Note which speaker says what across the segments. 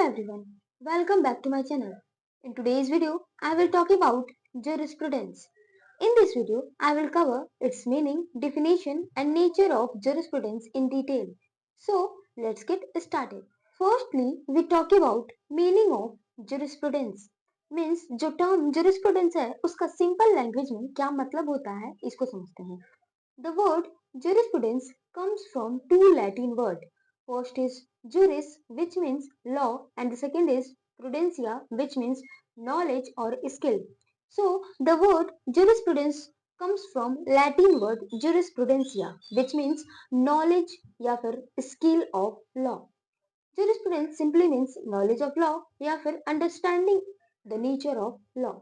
Speaker 1: everyone, welcome back to my channel. In today's video, I will talk about jurisprudence. In this video, I will cover its meaning, definition and nature of jurisprudence in detail. So, let's get started. Firstly, we talk about meaning of jurisprudence. Means जो term jurisprudence है उसका simple language में क्या मतलब होता है इसको समझते हैं. The word jurisprudence comes from two Latin words. First is juris, which means law, and the second is prudentia, which means knowledge or skill. So, the word jurisprudence comes from Latin word jurisprudentia, which means knowledge या फिर skill of law. Jurisprudence simply means knowledge of law या फिर understanding the nature of law.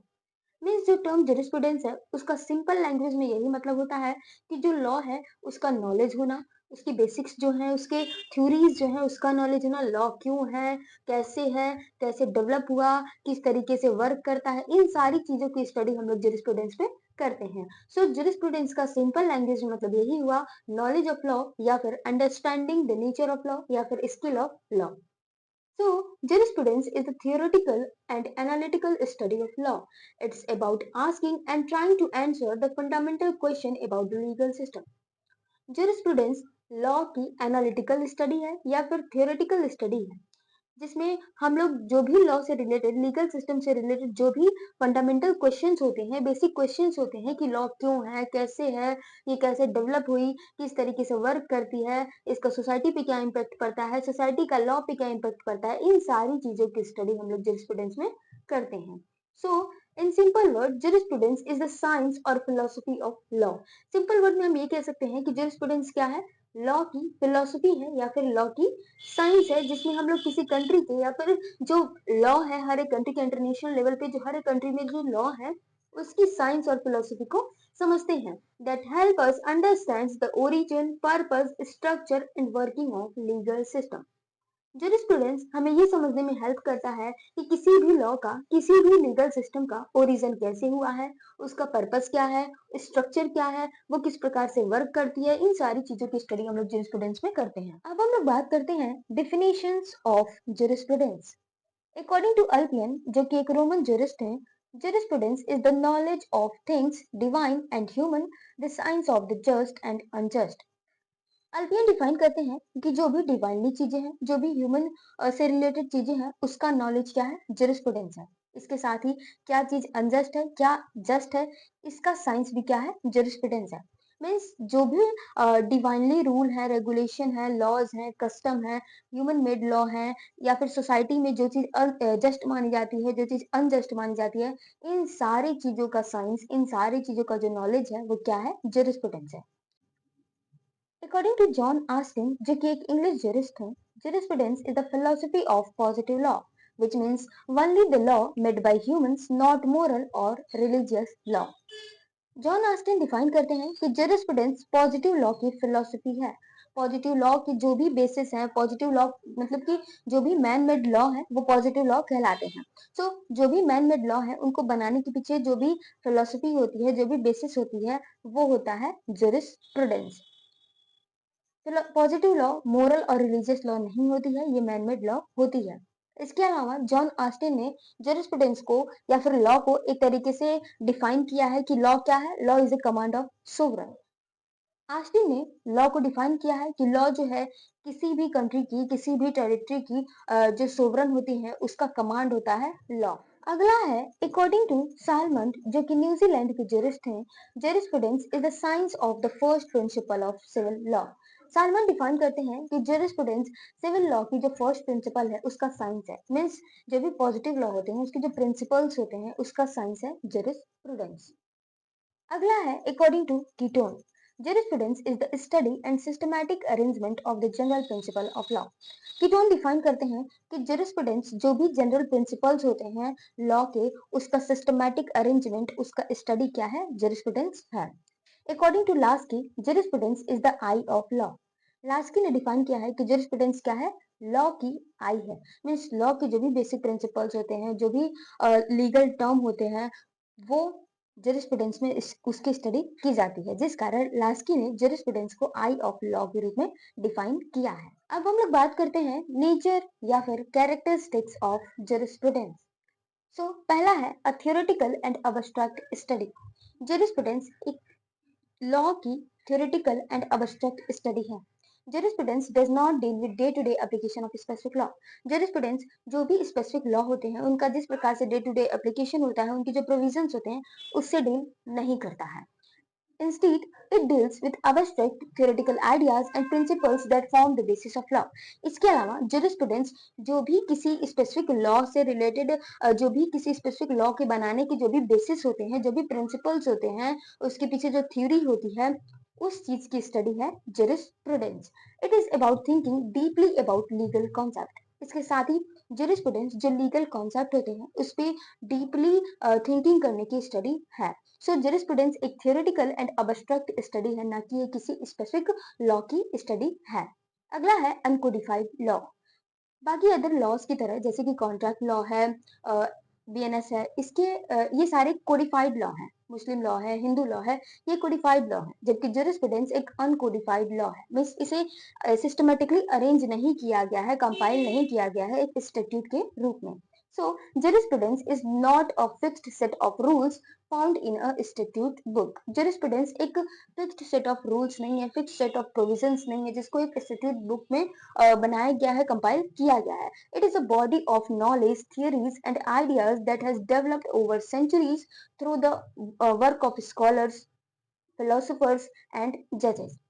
Speaker 1: Means जो term jurisprudence है उसका simple language में यही मतलब होता है कि जो लॉ है उसका नॉलेज होना, उसकी बेसिक्स जो है, उसके थ्योरीज जो है उसका नॉलेज होना, लॉ क्यों है, कैसे डेवलप हुआ, किस तरीके से वर्क करता है, इन सारी चीजों की स्टडी हम लोग जुरिस्प्रूडेंस पे करते हैं. सो जुरिस्प्रूडेंस का सिंपल लैंग्वेज में मतलब यही हुआ नॉलेज ऑफ लॉ या फिर understanding the nature of law या फिर skill of law. So, jurisprudence is the theoretical and analytical study of law. It's about asking and trying to answer the fundamental question about the legal system. Jurisprudence law की analytical study है या फिर theoretical study है जिसमें हम लोग जो भी लॉ से रिलेटेड लीगल सिस्टम से रिलेटेड जो भी फंडामेंटल क्वेश्चंस होते हैं, बेसिक क्वेश्चंस होते हैं कि लॉ क्यों है, ये कैसे डेवलप हुई, किस तरीके से वर्क करती है, इसका सोसाइटी पे क्या इम्पैक्ट पड़ता है, सोसाइटी का लॉ पे क्या इम्पैक्ट पड़ता है, इन सारी चीजों की स्टडी हम लोग जुरिस्प्रूडेंस में करते हैं. So in simple word jurisprudence is the science और philosophy of law. Simple word में हम ये कह सकते हैं कि जुरिस्प्रूडेंस क्या है, लॉ की फिलोसफी है या फिर लॉ की साइंस है जिसमें हम लोग किसी कंट्री के या फिर जो लॉ है हर एक कंट्री के इंटरनेशनल लेवल पे जो हर एक कंट्री में जो लॉ है उसकी साइंस और फिलोसफी को समझते हैं. That help us understand the origin, purpose, structure and working of legal system. Jurisprudence हमें ये समझने में हेल्प करता है कि किसी भी लॉ का, किसी भी लीगल सिस्टम का ओरिजिन कैसे हुआ है, उसका पर्पस क्या है, स्ट्रक्चर क्या है, वो किस प्रकार से वर्क करती है, इन सारी चीजों की स्टडी हम लोग जुरिस्प्रूडेंस में करते हैं. अब हम लोग बात करते हैं definitions of jurisprudence. According to Ulpian, जो कि एक रोमन जुरिस्ट है, jurisprudence is the knowledge of things divine and human, the science of the just and unjust. Ulpian define करते हैं कि जो भी डिवाइनली चीजें हैं, जो भी ह्यूमन से रिलेटेड चीजें हैं, उसका नॉलेज क्या है, जुरिस्प्रूडेंस है. इसके साथ ही क्या चीज अनजस्ट है, क्या जस्ट है, इसका साइंस भी क्या है, जुरिस्प्रूडेंस है. मीन्स जो भी डिवाइनली रूल है, रेगुलेशन है, लॉज है, कस्टम है, ह्यूमन मेड लॉ है या फिर सोसाइटी में जो चीज जस्ट मानी जाती है, जो चीज अनजस्ट मानी जाती है, इन सारी चीजों का साइंस, इन सारी चीजों का जो नॉलेज है वो क्या है, जुरिस्प्रूडेंस है. According to John Austin, जो कि एक इंग्लिश जरिस्ट है, jurisprudence is the philosophy of positive law, which means only the law made by humans, not moral or religious law. John Austin define करते हैं कि jurisprudence पॉजिटिव लॉ की philosophy है. Positive law की जो भी बेसिस है, पॉजिटिव लॉ मतलब कि जो भी मैन मेड लॉ है वो पॉजिटिव लॉ कहलाते हैं. सो जो भी मैन मेड लॉ है उनको बनाने के पीछे जो भी फिलोसफी होती है, जो भी बेसिस होती है, वो होता है jurisprudence. पॉजिटिव लॉ मोरल और रिलीजियस लॉ नहीं होती है, ये मैनमेड लॉ होती है. इसके अलावा जॉन ऑस्टिन ने जुरिस्प्रूडेंस को या फिर लॉ को एक तरीके से डिफाइन किया है कि लॉ क्या है, law is a command of sovereign. Austin ने लॉ को डिफाइन किया है कि लॉ जो है किसी भी कंट्री की, किसी भी टेरिटरी की जो सोवरेन होती है उसका कमांड होता है लॉ. अगला है अकॉर्डिंग टू सालमंड, जो कि न्यूजीलैंड के जरिस्ट हैं, jurisprudence is the science of the first principle of civil law. Salmond define करते हैं कि जुरिस्प्रूडेंस सिविल लॉ की जो फर्स्ट प्रिंसिपल है उसका साइंस है. मीन्स जो भी पॉजिटिव लॉ होते हैं उसके जो प्रिंसिपल्स होते हैं उसका साइंस है जुरिस्प्रूडेंस. अगला है according to Keeton, jurisprudence is the study and systematic arrangement of the general principle of law. Ketone define करते हैं कि jurisprudence जो भी जनरल प्रिंसिपल्स होते हैं लॉ के, उसका सिस्टमैटिक अरेंजमेंट, उसका स्टडी क्या है, jurisprudence है. According to Laski, jurisprudence is the eye of law. Laski ने डिफाइन किया है कि jurisprudence क्या है, लॉ की आई है. मीन्स लॉ के जो भी बेसिक प्रिंसिपल्स होते हैं, जो भी लीगल टर्म होते हैं, वो जरिस्प्रूडेंस में उसकी स्टडी की जाती है, जिस कारण लास्की ने जरिस्प्रूडेंस को आई ऑफ लॉ के रूप में डिफाइन किया है। अब हम लोग बात करते हैं नेचर या फिर कैरेक्टरिस्टिक्स ऑफ जरिस्प्रूडेंस। सो पहला है अ थियोरेटिकल एंड अब्स्ट्रैक्ट स्टडी। जरिस्प्रूडेंस एक लॉ की थ्योरेटिकल एंड अब्स्ट्रैक्ट स्टडी है। Jurisprudence does not deal with day-to-day application of specific law. Jurisprudence जो भी स्पेसिफिक लॉ होते हैं उनका जिस प्रकार से डे टू डे एप्लीकेशन होता है, उनकी जो प्रोविजंस होते हैं उससे डील नहीं करता है। Instead, it deals with abstract theoretical ideas and principles that form the basis of law. इसके अलावा jurisprudence जो भी किसी स्पेसिफिक लॉ से रिलेटेड जो भी किसी स्पेसिफिक लॉ के बनाने के जो भी बेसिस होते हैं, जो भी प्रिंसिपल्स होते हैं, उसके पीछे जो थ्योरी होती है, उस चीज की स्टडी है jurisprudence. It is about thinking deeply about legal concept. इसके साथ ही jurisprudence जो लीगल कॉन्सेप्ट होते हैं उस पर डीपली थिंकिंग करने की स्टडी है। सो जरिस्प्रूडेंस एक थियोरेटिकल एंड अब्स्ट्रैक्ट स्टडी है, ना कि ये किसी स्पेसिफिक लॉ की स्टडी है। अगला है अनकोडिफाइड लॉ। बाकी अदर लॉज की तरह जैसे कि कॉन्ट्रैक्ट लॉ है, बीएनएस है, इसके ये सारे कोडिफाइड लॉ हैं। मुस्लिम लॉ है, हिंदू लॉ है, ये कोडिफाइड लॉ है, जबकि जरिस्प्रूडेंस एक अनकोडिफाइड लॉ है। मींस इसे सिस्टमेटिकली अरेंज नहीं किया गया है, कंपाइल नहीं किया गया है एक स्टैट्यूट के रूप में। So, jurisprudence is not a fixed set of rules found in a statute book. Jurisprudence एक fixed set of rules नहीं है, fixed set of provisions नहीं है, जिसको एक statute book में बनाया गया है, कंपाइल किया गया है। It is a body of knowledge, theories and ideas that has developed over centuries through the work of scholars, philosophers and judges.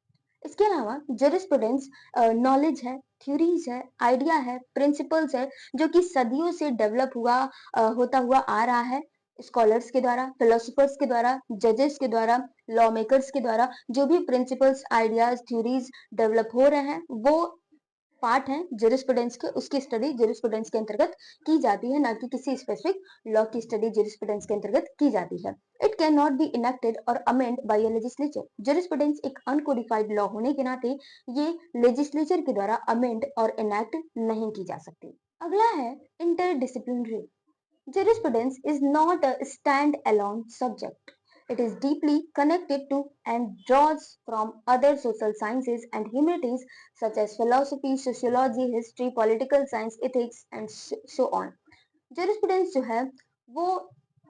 Speaker 1: इसके अलावा जरिस्प्रूडेंस नॉलेज है, थ्योरीज है, आइडिया है, प्रिंसिपल्स है, जो कि सदियों से डेवलप होता हुआ आ रहा है स्कॉलर्स के द्वारा, फिलोसोफर्स के द्वारा, जजेस के द्वारा, लॉ मेकर्स के द्वारा। जो भी प्रिंसिपल्स, आइडियाज, थ्योरीज डेवलप हो रहे हैं वो पार्ट है जरिस्प्रूडेंस के, उसकी स्टडी जरिस्प्रूडेंस के अंतर्गत की जाती है, ना कि किसी स्पेसिफिक लॉ की स्टडी जरिस्प्रूडेंस के अंतर्गत की जाती है। It can not be enacted और अमेंड बाय अ लेजिस्लेचर। जरिस्प्रूडेंस एक अनकोडिफाइड लॉ होने के नाते ये लेजिस्लेचर के द्वारा अमेंड और इनेक्ट नहीं की जा सकती। अगला है interdisciplinary. Jurisprudence is not a stand-alone subject. It is deeply connected to and draws from other social sciences and humanities such as philosophy, sociology, history, political science, ethics and so on. Jurisprudence जो है वो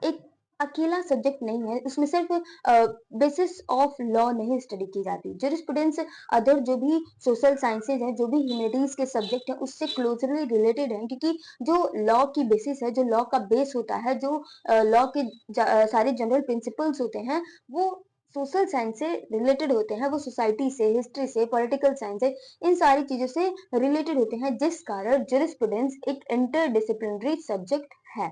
Speaker 1: एक अकेला subject नहीं है, उसमें सिर्फ basis of law नहीं स्टडी की जाती। जरिस्प्रूडेंस अदर जो भी सोशल साइंसेज है, जो भी ह्यूमैनिटीज के सब्जेक्ट है, उससे क्लोजली रिलेटेड है, क्योंकि जो लॉ की बेसिस है, जो लॉ का बेस होता है, जो लॉ के सारे जनरल प्रिंसिपल्स होते हैं, वो सोशल साइंस से रिलेटेड होते हैं, वो सोसाइटी से, हिस्ट्री से, पॉलिटिकल साइंस से, इन सारी चीजों से रिलेटेड होते हैं, जिस कारण जरिस्प्रूडेंस एक इंटरडिसिप्लिनरी सब्जेक्ट है,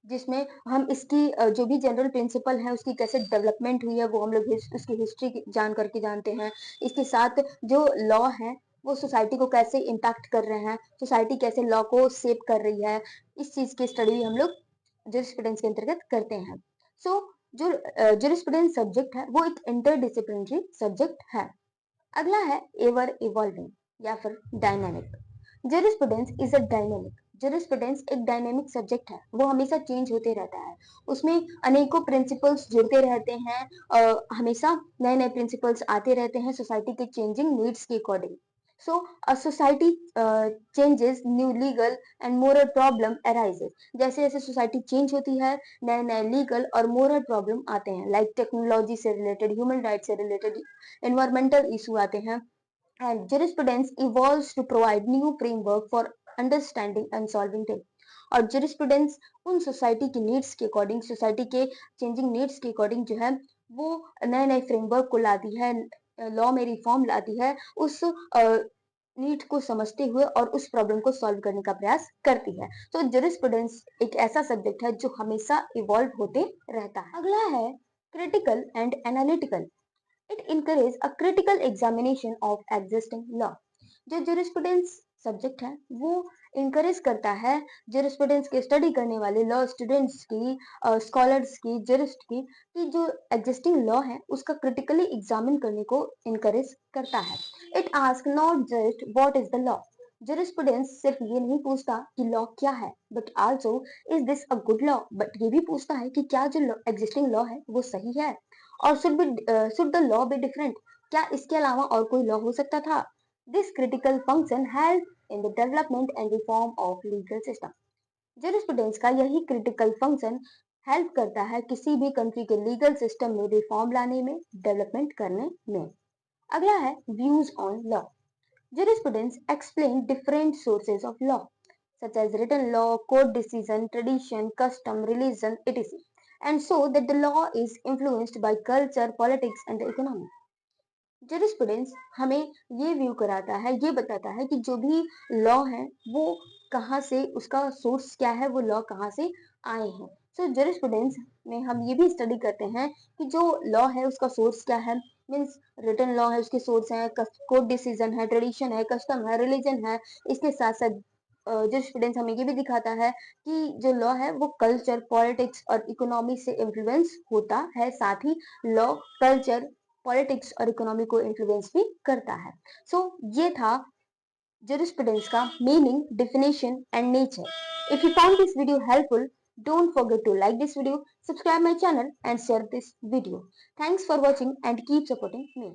Speaker 1: जिसमें हम इसकी जो भी जनरल प्रिंसिपल है उसकी कैसे डेवलपमेंट हुई है वो हम लोग उसकी हिस्ट्री जान करके जानते हैं। इसके साथ जो लॉ है वो सोसाइटी को कैसे इम्पैक्ट कर रहे हैं, सोसाइटी कैसे लॉ को शेप कर रही है, इस चीज की स्टडी हम लोग जरिस्प्रूडेंस के अंतर्गत करते हैं। सो जो जरिस्प्रूडेंस सब्जेक्ट है वो एक इंटरडिसिप्लिनरी सब्जेक्ट है। अगला है एवर इवॉल्विंग या फिर dynamic. Jurisprudence is a dynamic. Jurisprudence एक डायनेमिक सब्जेक्ट है, वो हमेशा चेंज होते रहता है, उसमें अनेकों प्रिंसिपल्स जुड़ते रहते हैं, हमेशा नए नए प्रिंसिपल्स आते रहते हैं सोसाइटी के चेंजिंग नीड्स के according. So a society changes, new legal and moral problem arises. जैसे जैसे सोसाइटी चेंज होती है नए नए लीगल और मोरल प्रॉब्लम आते हैं, लाइक टेक्नोलॉजी से रिलेटेड, ह्यूमन राइट से रिलेटेड, एनवायरमेंटल इशू आते हैं। And jurisprudence evolves to provide new framework for understanding and solving them. और jurisprudence उन सोसाइटी की नीड्स के अकॉर्डिंग, सोसाइटी के चेंजिंग नीड्स के अकॉर्डिंग जो है वो नए नए फ्रेमवर्क को लाती है, लॉ में रिफॉर्म लाती है, उस नीड को समझते हुए और उस प्रॉब्लम को सॉल्व करने का प्रयास करती है। तो जरिस्प्रूडेंस एक ऐसा सब्जेक्ट है जो हमेशा इवॉल्व होते रहता है। अगला है critical and analytical. It encourages a critical examination of existing law. जो jurisprudence सब्जेक्ट है वो इंकरेज करता है jurisprudence के स्टडी करने वाले लॉ स्टूडेंट्स की, स्कॉलर्स की, जरिस्ट की, कि जो एग्जिस्टिंग लॉ है उसका क्रिटिकली एग्जामिन करने को इंकरेज करता है। It ask not just what is the law jurisprudence सिर्फ ये नहीं पूछता कि लॉ क्या है, but also is this a good law, but ये भी पूछता है कि क्या जो एग्जिस्टिंग लॉ है वो सही है, और should the law be different, क्या इसके अलावा और कोई लॉ हो सकता था। This critical function help in the development and reform of legal system. Jurisprudence का यही क्रिटिकल फंक्शन हेल्प करता है किसी भी कंट्री के लीगल सिस्टम में रिफॉर्म लाने में, डेवलपमेंट करने में। अगला है views on law. Jurisprudence explain different sources of law, such as written law, court decision, tradition, custom, religion, etc., and so that the law is influenced by culture, politics, and the economy. Jurisprudence हमें ये view कराता है, ये बताता है कि जो भी लॉ है वो कहाँ से, उसका सोर्स क्या है, वो लॉ कहाँ से आए हैं। सो जुरिस्प्रूडेंस में हम ये भी स्टडी करते हैं कि जो लॉ है उसका सोर्स क्या है, मीन्स रिटन लॉ है उसके सोर्स है, कोर्ट डिसीजन है, ट्रेडिशन है, कस्टम है, रिलीजन है। इसके साथ साथ जुरिस्प्रूडेंस हमें ये भी दिखाता है कि जो लॉ है वो कल्चर, पॉलिटिक्स और इकोनॉमी से इन्फ्लुएंस होता है, साथ ही लॉ कल्चर, पॉलिटिक्स और इकोनॉमी को इन्फ्लुएंस भी करता है। सो ये था jurisprudence का meaning, definition and nature. If you found this video helpful, don't forget to like this video, subscribe my channel and share this video. Thanks for watching and keep supporting me.